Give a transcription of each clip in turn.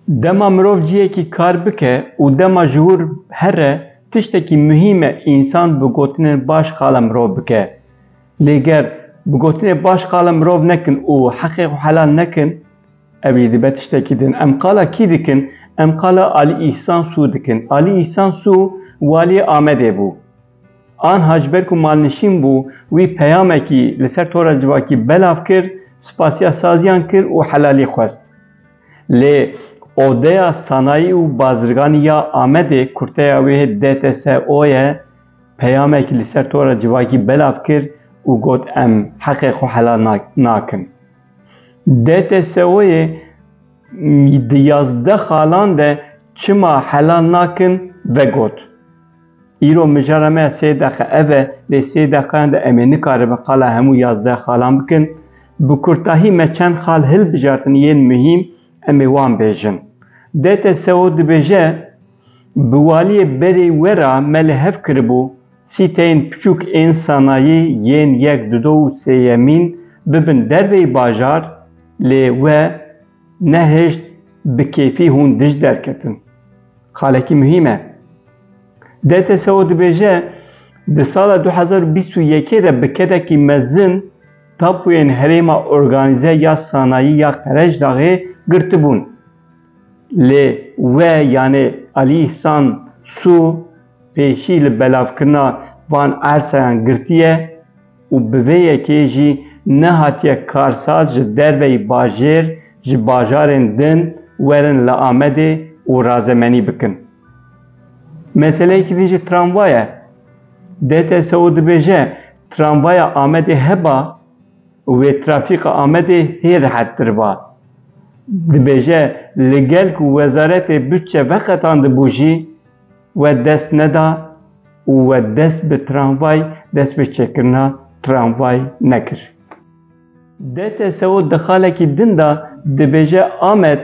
Dema mirov ciyekî kar bike û dema ji wir here tiştekî muhîm e însan bi gotinên baş xala mirov bike. Lê ger bi gotinê baş xala mirov nekin û heqê xwe helal nekin, evî dibe tiştekî din. Em qala kî dikin? Em qala Alî İhsan Sû dikin. Alî İhsan Sû waliyê Amedê bû. Aniha ji ber ku malnişîn bû, wî peyamekî li ser tora civakî belav kir, spasiya saziyan kir û helalî xwest. Lê odeya sanayî û bazirganî ya Amedê kurteya wê DTSO ye peyamekî li ser tora civakî belav kir û got em heqê xwe helal nakin. DTSOyê di 11 xalan de çima helal nakin vegot. Îro mijara me 3 deqe ev e, lê 3 deqeyan de em ê nikaribin qala hemû 11 xalan bikin. Bi kurtahî me çend xal hilbijartin yên muhîm em ê wan bêjin. DTSO dibêje bi waliyê berê we ra me li hev kiribû sîteyên piçûk ên sanayî yên 1, 2 û 3 bibin derveyî bajar lê we nehêşt bi kêfî hûn dij derketin. Xalekî muhîm e. DTSO dibêje di sala 2021 de bi kedekî mezin tapoyên herêma organîze ya sanayî ya Qerejdağê girtibûn. Lê we yani Alî İhsan Sû pêşî li belavkirina van ersayan girtiye û bi vê yekê jî nehatiye karsaz ji derveyî bajêr ji bajarên din werin li Amedê û razemenî bikin. Meseleyekî din jî tramvay e. DTSO dibêje tramvaya Amedê heba û wê trafîka Amedê hê rihettir ba. Dibêje li gel ku Wezaretê Bütçe veqetandibû jî we dest neda û we dest bi tramvay dest bi çêkirina tramvay nekir. DTSO di xalekî din de dibêje Amed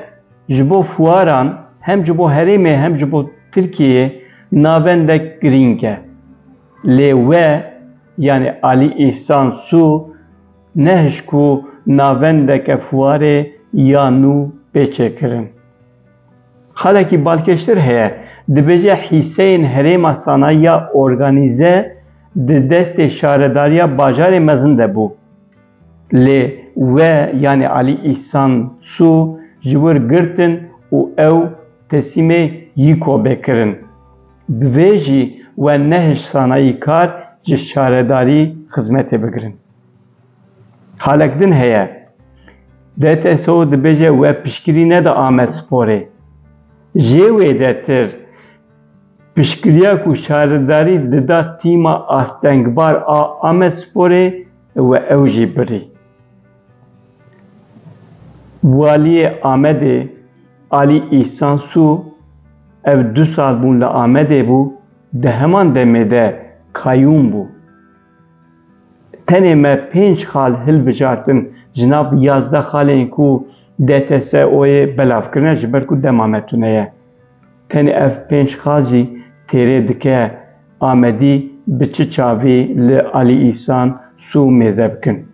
ji bo fuwaran hem ji bo herêmê hem ji bo Tirkiyeyê navendek girîng e. Lê we yani Alî İhsan Sû nehêş ku navendeke fuwarê ya nû pêçêkirin. Xalekî balkêştir heye, dibêje hîseyên herêma sanayî ya organîze di destê şaredariya bajarê mezin de bû. Lê we yani Alî İhsan Sû ji wir girtin û ew tesîmê yîko bêkirin. Bi vê jî we nehêş sanayîkar ji şaredarî xizmetê bigirin. Halek din heye. DTSO dibêje we piştgirî nede Amedsporê. Jê wê de tir piştgiriya ku şaredarî dida tîma astengbar a Amedsporê we ew jî birî. Waliyê Amedê Alî İhsan Sû ev 2 sal bûn li Amedê bû, di heman demê de kayyûm bû. Tenê me 5 xal hilbijartin ji nav 11 xalên ku DTSOyê belavkirine ji ber ku dema me tune ye. Tenê ev 5 xal jî têrê dike Amedî bi çi çavê li Alî İhsan Sû mêze bikin.